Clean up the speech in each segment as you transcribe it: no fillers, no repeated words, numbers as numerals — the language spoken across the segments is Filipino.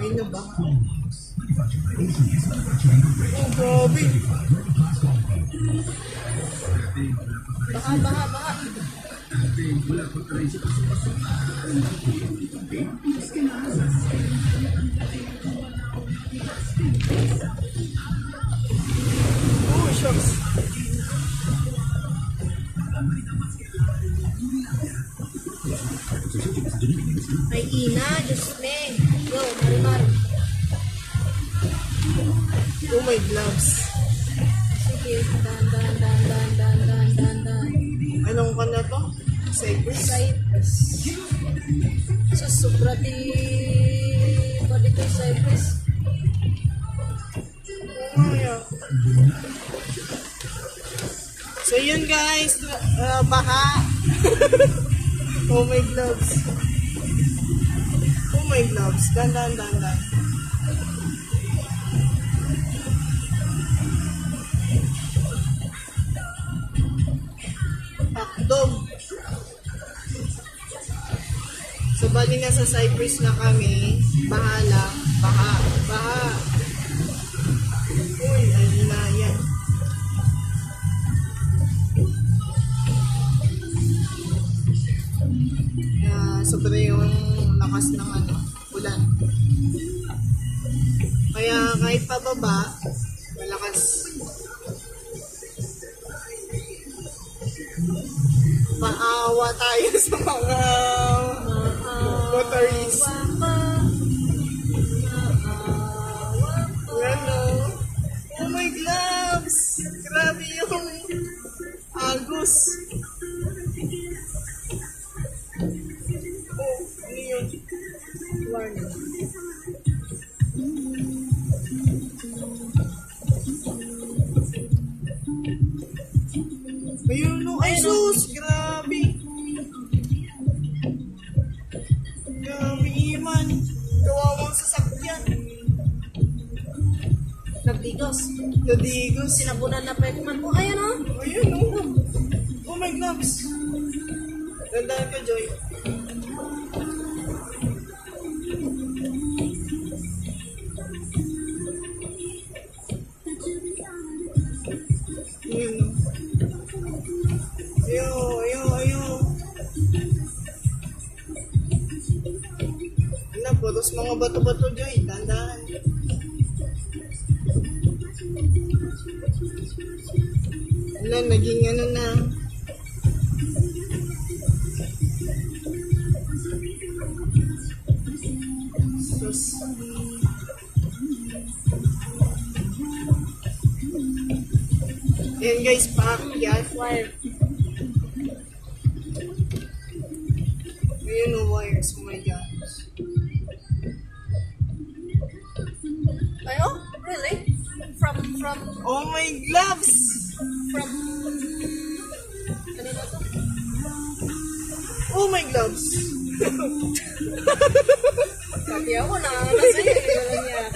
Ay na ba? Oh, grabe. Baha. Oh, shucks. Ay, Ina, Diyos me. Go, Marimar. Oh, my gloves. Sige, dan. Anong ka na to? Cypress? Cypress. So, sobra di ba dito Cypress? Oh, yeah. So, yun guys. Baha. Oh, my gloves. Oh, my gloves. Dan. Dog. So, bali na sa Cypress na kami. Baha. Uy, ayun na yan. Sobra yung lakas ng ulan. Kaya kahit pababa, malakas. Maawa tayo sa mga motorists. Oh my gloves! Grabe yung agos. Oh, ano yun? Warning. Ayun, no. Ay, sus! Grabe! Grabe, Iman. Kawawang sasakyan. Nagdigos. Sinabunan na pekman mo. Ayan o. Ayun, no. Oh my gloves. Gandaan ka, Joy. Ayun, no. Ayo. Puros mga bato-bato, Joy. Dandan. Wala, naging na. Sus. Ayan guys, paakyat. Wire. Ayan o, wires. Oh my God. Ay, oh, really? From, Oh my gloves! ano na to? Oh my gloves! Sabi ako na sa'yo. Wala niya.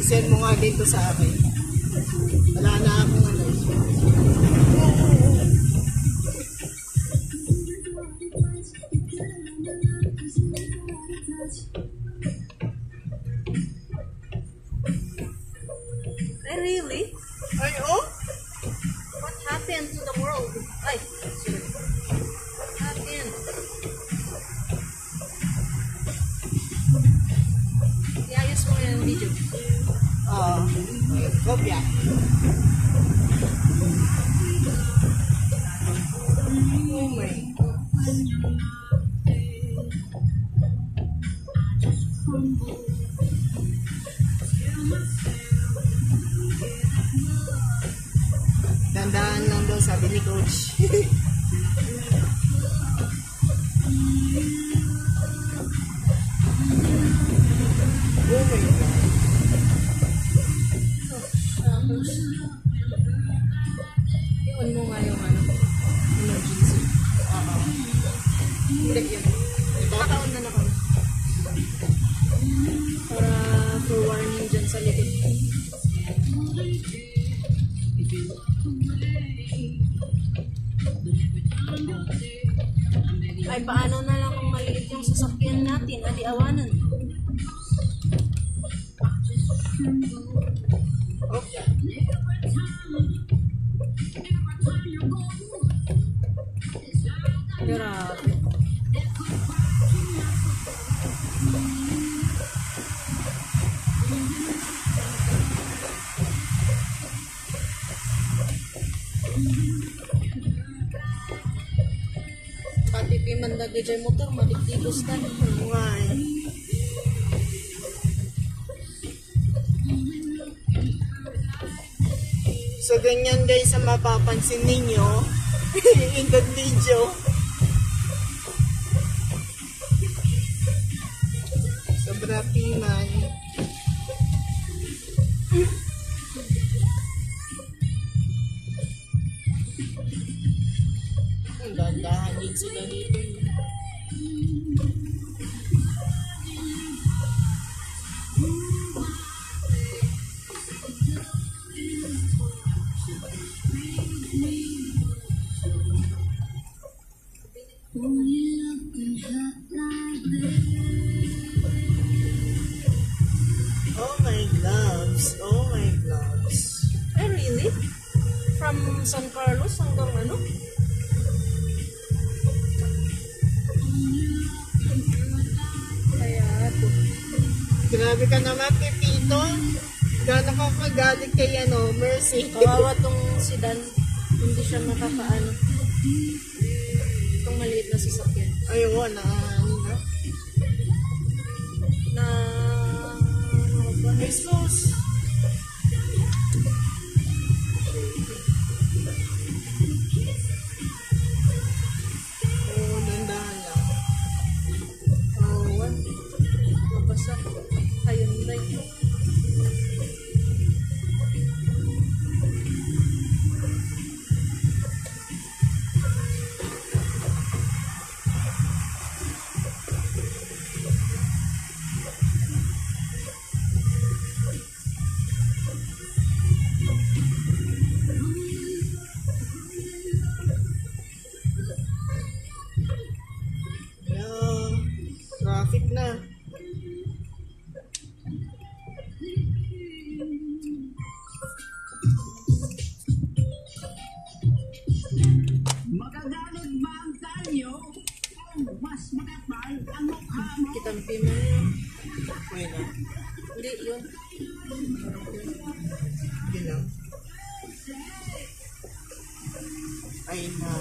Send mo nga dito sa akin. Wala na akong Really? Ay, oh? What happened to the world? Ay, sorry. What happened? Iayos mo yung video. Kopya. Oh my. Dandaan lang daw, sabi ni Coach. Oh my God. I-on mo nga yung emergency. Hindi yun. Nakaon na ako. Para for warning dyan sa likod. Ay, paano na lang kung maliit yung sasakyan natin? Adi awanan. Okay. Grabe. Katipi man dagi dyan motor, madiktikos ka. Why? So, ganyan guys ang mapapansin ninyo in the video. Sobra piman. Ang gandahan din sila dito. Oh my gloves. Oh my gloves. Ay, really? From San Carlos hanggang ano? Kaya ito. Grabe ka naman, Pepito. Gano'n ka kagalit kay Mercy. Kawawa tong sedan. Hindi siya makakaano. Itong maliit na sasakyan. Ayun, na. Na... ano ba? Jesus. Oh, dandahan lang. Kawawa. Mabasak. Hyundai. Yeah. Traffic na. Magagalit ba ang talyo? O mas makapal ang mukha mo? Kitampi mo yun. Wait na. Hindi, yun. Hindi lang. Ay na.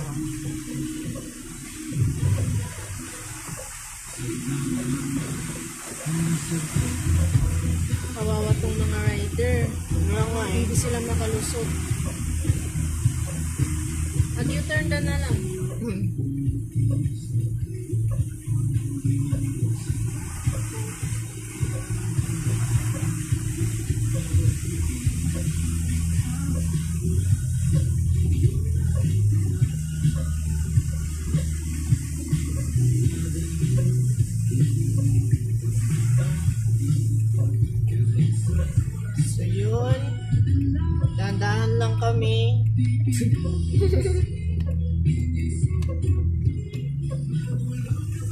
Kawawa tong mga rider. Nga nga eh. Hindi sila makalusot. At U-turn na lang. So yun. Dandahan lang kami.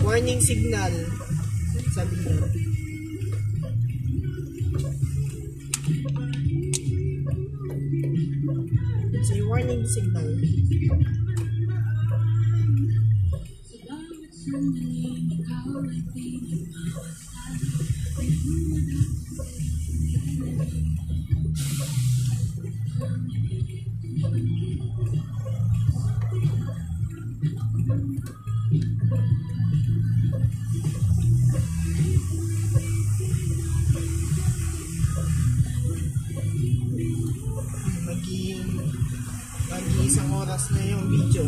Warning signal. Sabi niya. Say warning signal. Mag-iisang oras na yung video.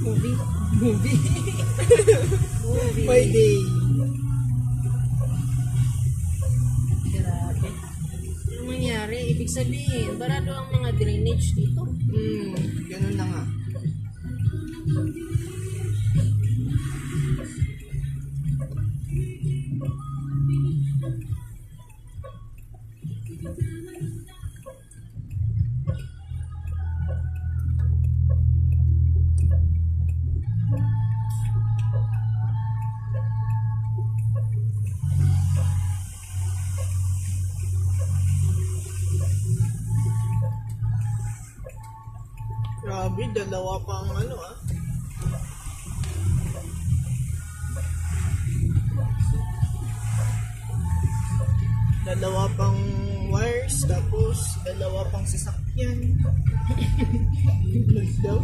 Movie. Movie. Movie. My day. Grabe. Anong nangyari? Ibig ibig sabihin, barado ang mga drainage dito. Ganun na nga. Grabe, dalawa pang ano ah. Dalawa pang wires, tapos dalawa pang sasakyan. Daw.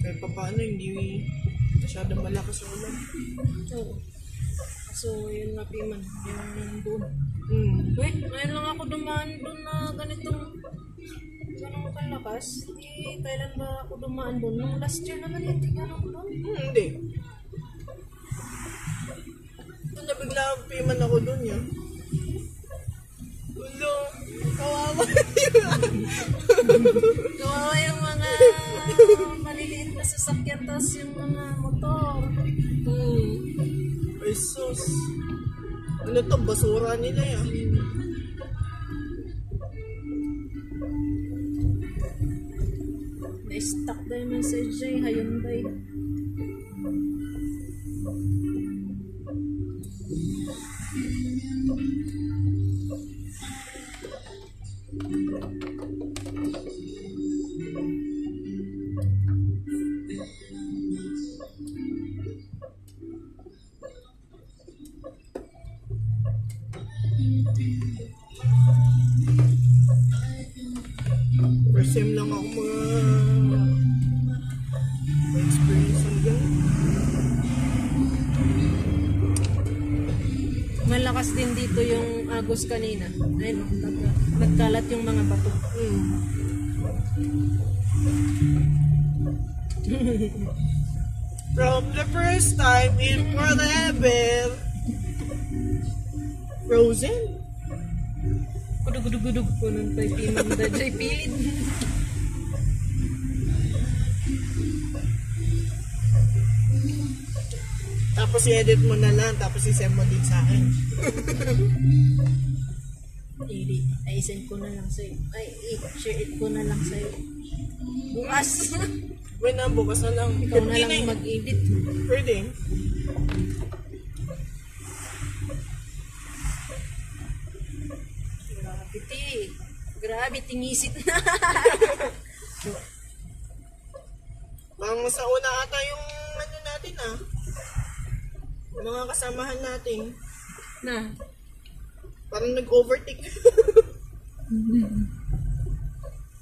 Kahit pa paano, hindi masyadong malakas ang ulan. Oo. So, yun nga Piman, yung doon. Wait, ngayon lang ako dumaan doon na ganong kalakas. Kailan ba ako dumaan doon? Nung last year naman hindi ganun doon. Hindi. Doon na bigla piman ako doon yun. Ulo, kawawa. Kawawa yung mga maliliit na sasakyan tapos yung mga motor. Ay sus. Ano to, basura nila yan. Na-stuck na yung message ay Hyundai. First time lang ako experience ng ganun. Malakas din dito yung agos kanina. Ayun, nagkalat yung mga bato. From the first time in forever. Frozen? Gudug-gudug-gudug po nun pa Piman da Joy Pilit. Tapos i-edit mo na lang, tapos i-send mo din sa akin. Ay, send ko na lang sa'yo. Ay, i-share it ko na lang sa'yo. Bukas. Wait na, bukas na lang. Ikaw na Hindi lang mag-edit. Pwede. Grabe, tingisit na. Parang sa una ata yung ano natin ah. Yung mga kasamahan natin. Na. Parang nag-overtake.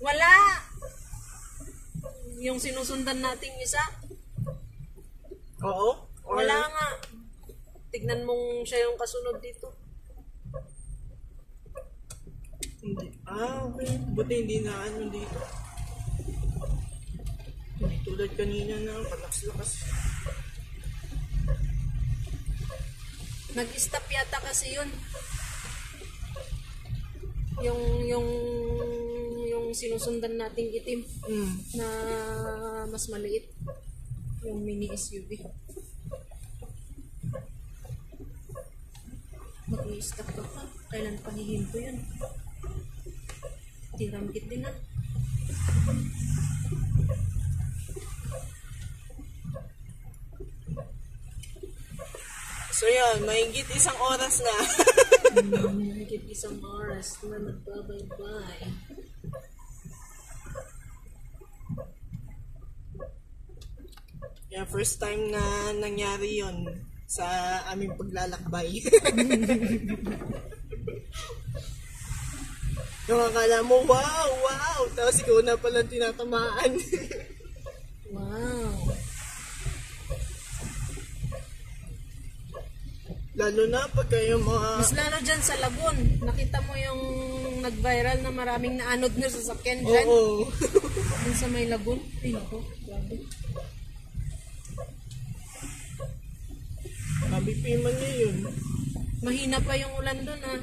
Wala. Yung sinusundan nating isa. Oo. Wala nga. Tignan mong siya yung kasunod dito. Hindi. Ah, okay. Buti hindi na ano dito. Hindi tulad kanina na palakas-lakas. Nag-stop yata kasi yun. Yung sinusundan nating itim na mas maliit. Yung mini SUV. Mag-i-stop ka pa. Kailan pa hihinto yun? Tinamkit din na. So yan, mahigit isang oras na. Mahigit isang oras na nagbabay-bye. Yeah, first time na nangyari yon sa aming paglalakbay. Yung akala mo, wow! Tapos ikaw na pala tinatamaan. Wow. Lalo na pag kayo mga... Mas lalo dyan sa Lagun. Nakita mo yung nag-viral na maraming naanod na sasakyan dyan. Oo. Dun sa may Lagun. Ay, nako. Grabe. Mabipiman niya yun. Mahina pa yung ulan dun, ah.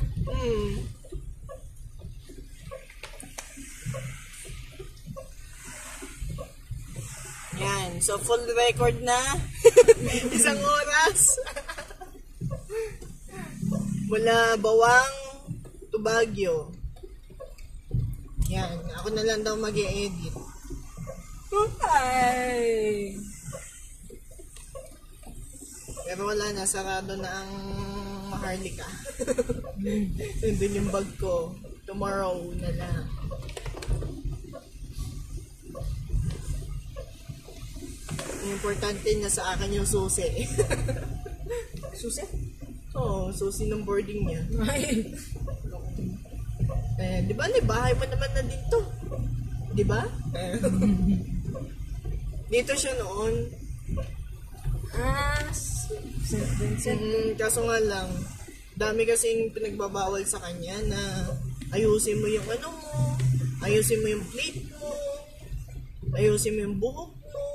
Yan. So, full record na. Isang oras. Mula Bawang to Baguio. Yan. Ako na lang daw mag-i-edit. Ay! Pero wala na. Sarado na ang Maharlika. Nandun yung bag ko. Tomorrow na lang. Ang importante na sa akin yung susi. Susi? Oo, susi ng boarding niya. Ay! Di ba? Bahay mo naman na dito. Di ba? Dito siya noon. Ah, St. Vincent. Kaso nga lang, dami kasing pinagbabawal sa kanya na ayusin mo yung ano mo, ayusin mo yung plate mo, ayusin mo yung buhok mo.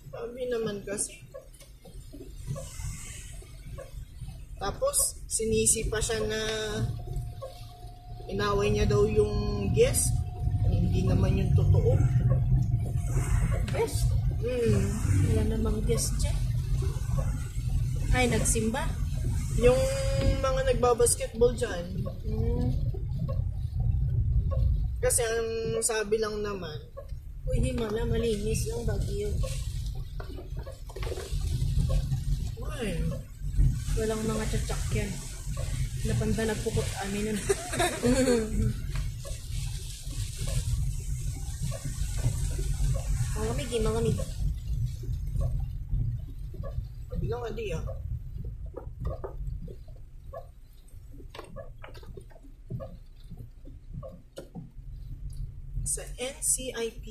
Sabi naman kasi. Tapos, sinisi pa siya na inaway niya daw yung guest. Hindi naman yung totoo. Best. Wala namang guest check. Ay, nagsimba. Yung mga nagbabasketball dyan. Kasi ang sabi lang naman, Uy, himala, malinis yung Baguio. ay, Walang mga tsatsakyan. Napanda nagpukot amin nun. Mga kamig. bilang adi ah. Sa NCIP.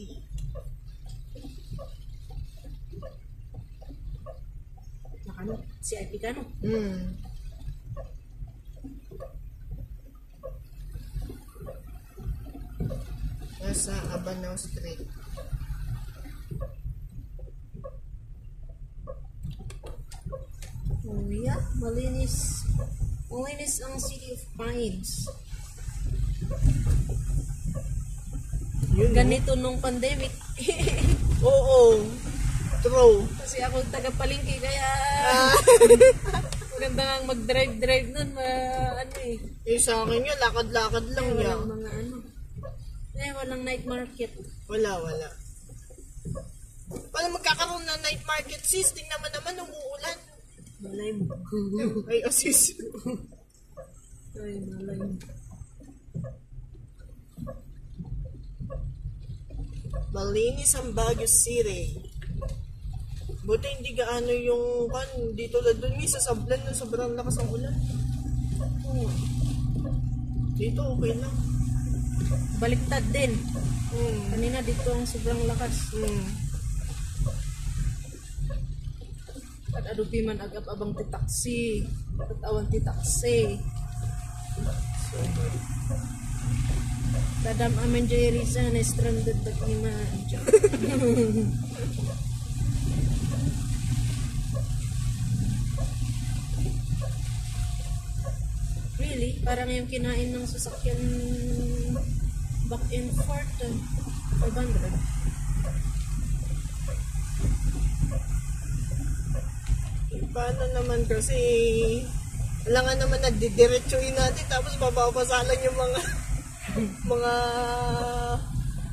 Nakano? CIP ka no? Nasa Abanao Street. Oh yeah, malinis. Malinis ang City of Pines. Yun, Ganito nung pandemic. Oo. True. Kasi ako taga-palengke kaya maganda nga mag-drive nun. Ano eh. Eh sa akin nga, lakad-lakad lang Ay, yan. walang mga ano. Walang night market. Wala. Paano magkakaroon ng night market, sis? Tingnan mo naman, umuulan. Malay mo. Ay, sis. Ay, malay mo. Malinis ang Baguio City. Buti hindi gaano yung dito na dun sa Sablan na sobrang lakas ang ulan. Oo. Dito okay lang. Baliktad din. Hmm. Kanina dito ang sobrang lakas. At adupi man agap abang ti taxi. At awan ti taxi. Dadam amin Joy Risa na stranded ba't ni man. Really? Parang yung kinain ng sasakyan back and forth. 500. Paano naman kasi wala nga naman nagdidiretsuin natin tapos mapapasalan yung mga mga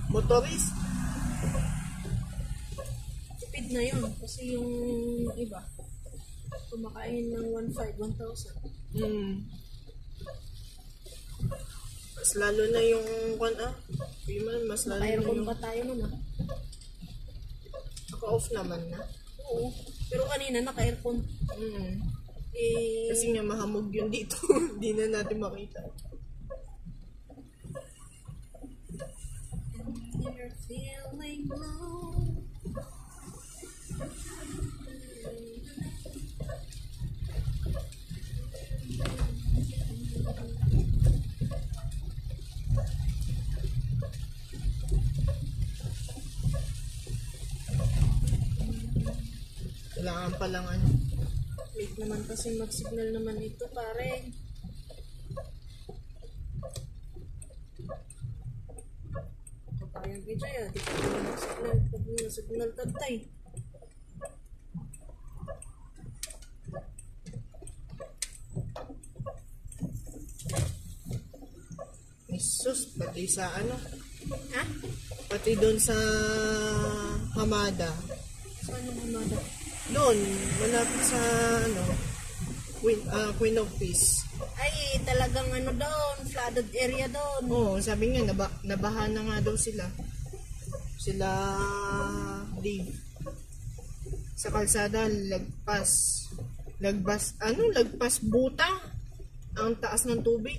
motorist. Tipid na yun kasi yung iba kumakain ng 1,000. Mas lalo na yung mas lalo na Naka-aircon yung pa tayo nun ah. naka-off naman na. Oo. Pero kanina naka-aircon. Eh, Kasi nga mahamog yun dito. Hindi na natin makita. you're feeling low. kailangan palang ano. Late naman kasi mag-signal naman ito, pare. Kapayang video ya, di pa naman mag-signal. Pag na-signal tatay. Isus, pati sa ano, Ha? pati doon sa Hamada. Saan yung hamada? Doon, malapit sa ano, Queen of Peace. Ay, talagang ano doon, flooded area doon. Oo, sabi nga, nabaha na nga daw sila. Sila, Dave. Sa kalsada, lagpas buta. Ang taas ng tubig.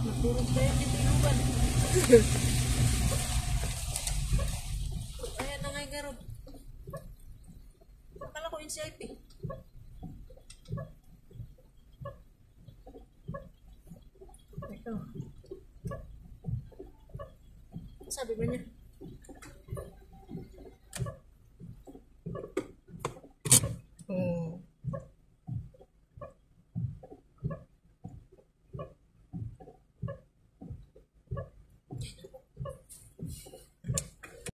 Naturog tayo dito inuban. Ayan na nga yung garod. Akala ko NCIP. Ito. Sabi ba niya?